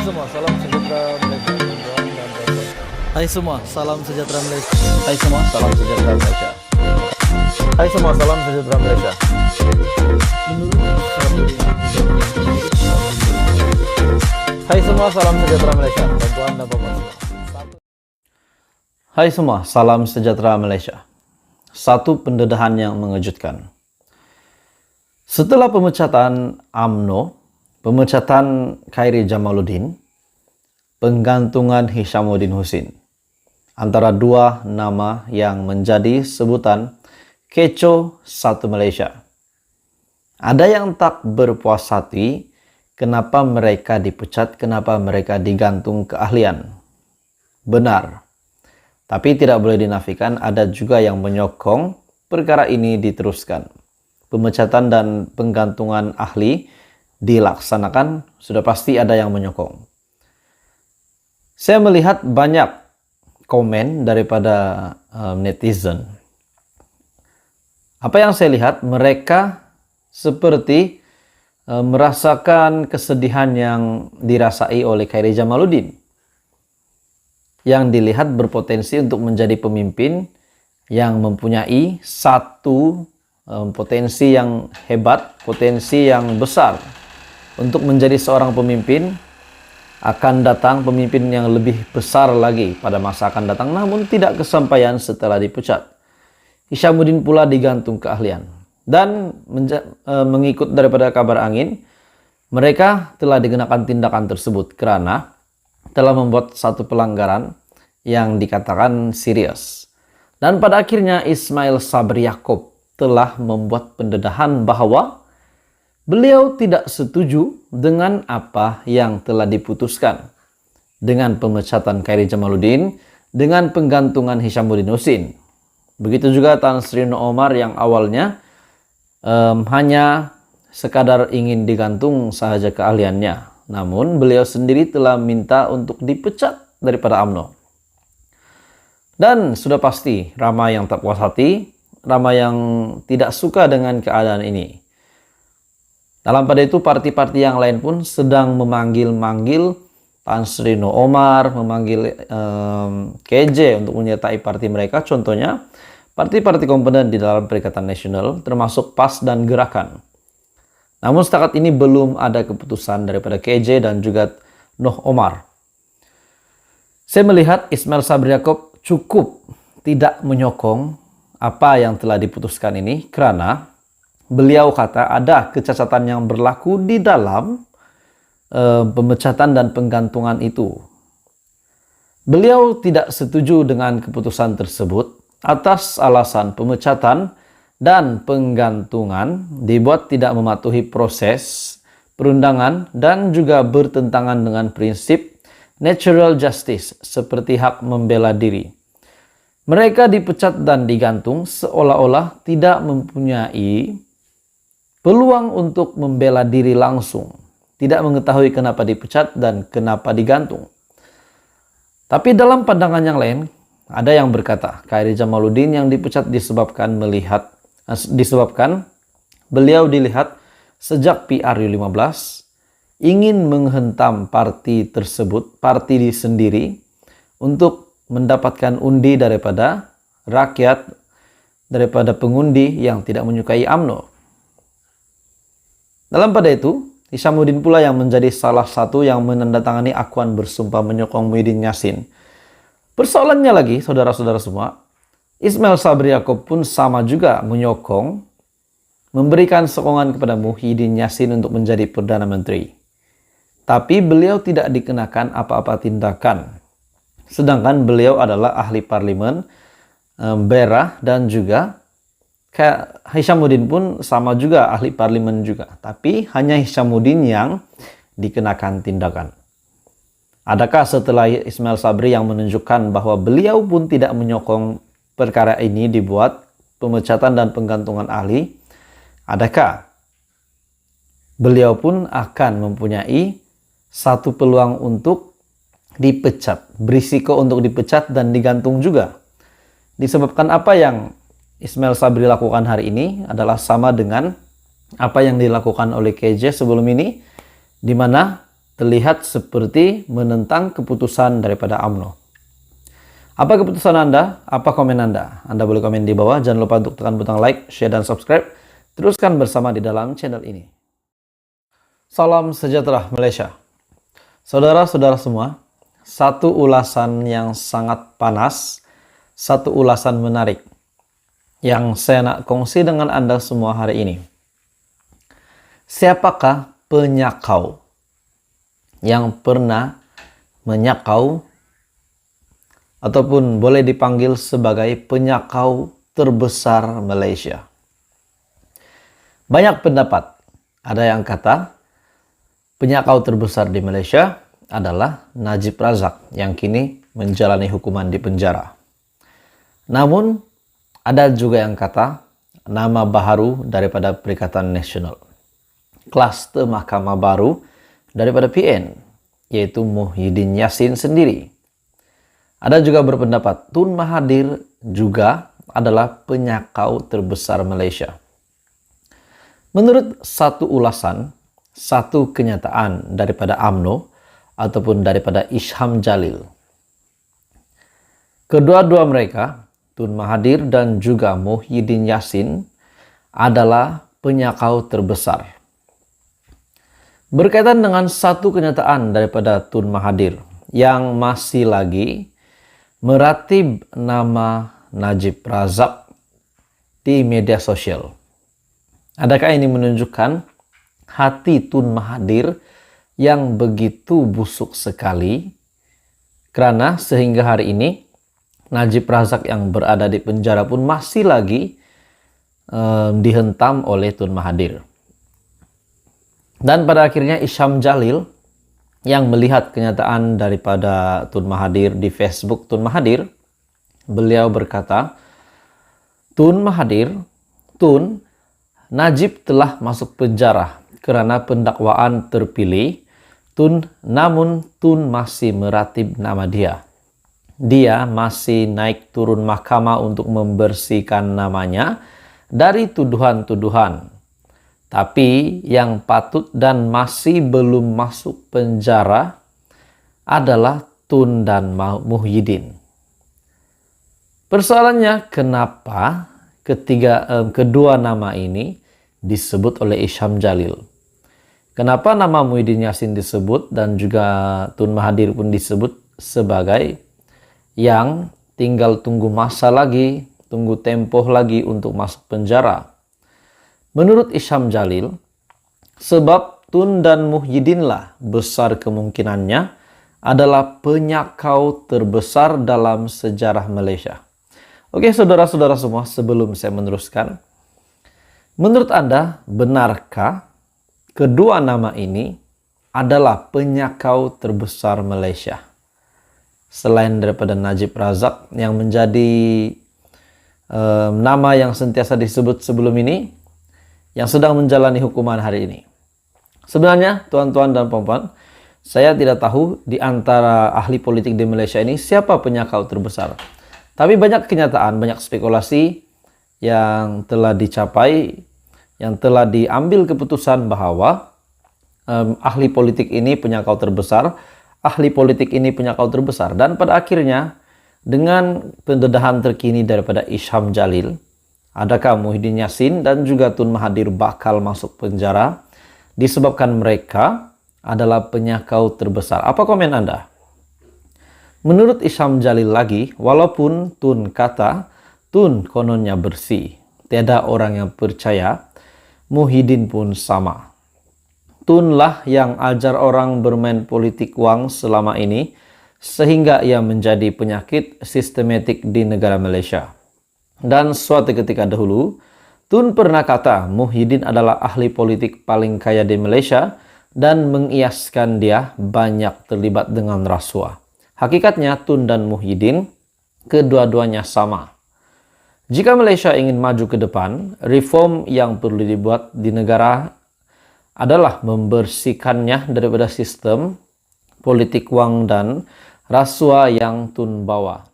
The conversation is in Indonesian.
semua, salam sejahtera Malaysia. Hai semua, salam sejahtera Malaysia. Hai semua, salam sejahtera Malaysia. Hai semua, salam sejahtera Malaysia. Hai semua, salam sejahtera Malaysia. Bantuan dan bapak. Hai semua, salam sejahtera Malaysia. Satu pendedahan yang mengejutkan. Setelah pemecatan UMNO, pemecatan Khairi Jamaluddin, penggantungan Hishamuddin Hussein, antara dua nama yang menjadi sebutan kecoh satu Malaysia. Ada yang tak berpuas hati kenapa mereka dipecat, kenapa mereka digantung keahlian. Benar. Tapi tidak boleh dinafikan ada juga yang menyokong perkara ini diteruskan. Pemecatan dan penggantungan ahli dilaksanakan, sudah pasti ada yang menyokong. Saya melihat banyak komen daripada netizen. Apa yang saya lihat, mereka seperti merasakan kesedihan yang dirasai oleh Khairi Jamaluddin, yang dilihat berpotensi untuk menjadi pemimpin yang mempunyai satu potensi yang hebat, potensi yang besar untuk menjadi seorang pemimpin. Akan datang pemimpin yang lebih besar lagi pada masa akan datang, namun tidak kesampaian setelah dipecat. Hishamuddin pula digantung keahlian. Dan mengikut daripada kabar angin, mereka telah dikenakan tindakan tersebut karena telah membuat satu pelanggaran yang dikatakan serius. Dan pada akhirnya Ismail Sabri Yaakob telah membuat pendedahan bahwa beliau tidak setuju dengan apa yang telah diputuskan dengan pemecatan Khairi Jamaluddin, dengan penggantungan Hishamuddin Hussein. Begitu juga Tan Sri Noh Omar yang awalnya hanya sekadar ingin digantung sahaja keahliannya. Namun beliau sendiri telah minta untuk dipecat daripada UMNO. Dan sudah pasti ramai yang tak puas hati, ramai yang tidak suka dengan keadaan ini. Dalam pada itu parti-parti yang lain pun sedang memanggil-manggil Tan Sri Noh Omar, memanggil KJ untuk menyertai parti mereka. Contohnya parti-parti komponen di dalam Perikatan Nasional termasuk PAS dan Gerakan. Namun setakat ini belum ada keputusan daripada KJ dan juga Noh Omar. Saya melihat Ismail Sabri Yaakob cukup tidak menyokong apa yang telah diputuskan ini karena beliau kata ada kecacatan yang berlaku di dalam pemecatan dan penggantungan itu. Beliau tidak setuju dengan keputusan tersebut atas alasan pemecatan dan penggantungan dibuat tidak mematuhi proses perundangan dan juga bertentangan dengan prinsip natural justice seperti hak membela diri. Mereka dipecat dan digantung seolah-olah tidak mempunyai peluang untuk membela diri langsung. Tidak mengetahui kenapa dipecat dan kenapa digantung. Tapi dalam pandangan yang lain, ada yang berkata Khairi Jamaluddin yang dipecat disebabkan beliau dilihat sejak PRU15 ingin menghentam parti tersebut, parti sendiri, untuk mendapatkan undi daripada rakyat, daripada pengundi yang tidak menyukai UMNO. Dalam pada itu, Hishamuddin pula yang menjadi salah satu yang menandatangani akuan bersumpah menyokong Muhyiddin Yassin. Persoalannya lagi, saudara-saudara semua, Ismail Sabri Yaakob pun sama juga menyokong, memberikan sokongan kepada Muhyiddin Yassin untuk menjadi Perdana Menteri. Tapi beliau tidak dikenakan apa-apa tindakan. Sedangkan beliau adalah ahli parlimen, Berah, dan juga Hishamuddin pun sama juga ahli parlimen juga. Tapi hanya Hishamuddin yang dikenakan tindakan. Adakah setelah Ismail Sabri yang menunjukkan bahwa beliau pun tidak menyokong perkara ini dibuat pemecatan dan penggantungan ahli? Adakah beliau pun akan mempunyai satu peluang untuk dipecat, berisiko untuk dipecat dan digantung juga? Disebabkan apa yang Ismail Sabri lakukan hari ini adalah sama dengan apa yang dilakukan oleh KJ sebelum ini, di mana terlihat seperti menentang keputusan daripada UMNO. Apa keputusan Anda? Apa komen Anda? Anda boleh komen di bawah. Jangan lupa untuk tekan butang like, share, dan subscribe. Teruskan bersama di dalam channel ini. Salam sejahtera Malaysia. Saudara-saudara semua, satu ulasan yang sangat panas, satu ulasan menarik yang saya nak kongsi dengan Anda semua hari ini. Siapakah penyakau yang pernah menyakau ataupun boleh dipanggil sebagai penyakau terbesar Malaysia? Banyak pendapat. Ada yang kata penyakau terbesar di Malaysia adalah Najib Razak yang kini menjalani hukuman di penjara. Namun ada juga yang kata nama baharu daripada Perikatan Nasional, klaster mahkamah baru daripada PN, yaitu Muhyiddin Yassin sendiri. Ada juga berpendapat Tun Mahathir juga adalah penyakau terbesar Malaysia. Menurut satu ulasan, satu kenyataan daripada UMNO ataupun daripada Isham Jalil, kedua-dua mereka, Tun Mahathir dan juga Muhyiddin Yassin, adalah penyakau terbesar. Berkaitan dengan satu kenyataan daripada Tun Mahathir yang masih lagi meratib nama Najib Razak di media sosial. Adakah ini menunjukkan hati Tun Mahathir yang begitu busuk sekali, karena sehingga hari ini Najib Razak yang berada di penjara pun masih lagi dihentam oleh Tun Mahathir. Dan pada akhirnya Isham Jalil yang melihat kenyataan daripada Tun Mahathir di Facebook Tun Mahathir, beliau berkata, Tun Mahathir, Najib telah masuk penjara kerana pendakwaan terpilih, namun Tun masih meratib nama dia. Dia masih naik turun mahkamah untuk membersihkan namanya dari tuduhan-tuduhan. Tapi yang patut dan masih belum masuk penjara adalah Tun dan Muhyiddin. Persoalannya, kenapa kedua nama ini disebut oleh Isham Jalil? Kenapa nama Muhyiddin Yassin disebut dan juga Tun Mahathir pun disebut sebagai yang tinggal tunggu masa lagi, tunggu tempoh lagi untuk masuk penjara? Menurut Isham Jalil, sebab Tun dan Muhyiddin lah besar kemungkinannya adalah penyakau terbesar dalam sejarah Malaysia. Oke, saudara-saudara semua, sebelum saya meneruskan, menurut Anda, benarkah kedua nama ini adalah penyakau terbesar Malaysia? Selain daripada Najib Razak yang menjadi nama yang sentiasa disebut sebelum ini, yang sedang menjalani hukuman hari ini. Sebenarnya, tuan-tuan dan puan-puan, saya tidak tahu di antara ahli politik di Malaysia ini siapa penyakau terbesar. Tapi banyak kenyataan, banyak spekulasi yang telah dicapai, yang telah diambil keputusan bahwa ahli politik ini penyakau terbesar, ahli politik ini penyakau terbesar. Dan pada akhirnya, dengan pendedahan terkini daripada Isham Jalil, adakah Muhyiddin Yassin dan juga Tun Mahathir bakal masuk penjara disebabkan mereka adalah penyakau terbesar? Apa komen Anda? Menurut Isham Jalil lagi, walaupun Tun kata Tun kononnya bersih, tiada orang yang percaya, Muhyiddin pun sama. Tun lah yang ajar orang bermain politik wang selama ini sehingga ia menjadi penyakit sistematik di negara Malaysia. Dan suatu ketika dahulu, Tun pernah kata Muhyiddin adalah ahli politik paling kaya di Malaysia dan mengiaskan dia banyak terlibat dengan rasuah. Hakikatnya Tun dan Muhyiddin kedua-duanya sama. Jika Malaysia ingin maju ke depan, reform yang perlu dibuat di negara adalah membersihkannya daripada sistem politik wang dan rasuah yang Tun bawa.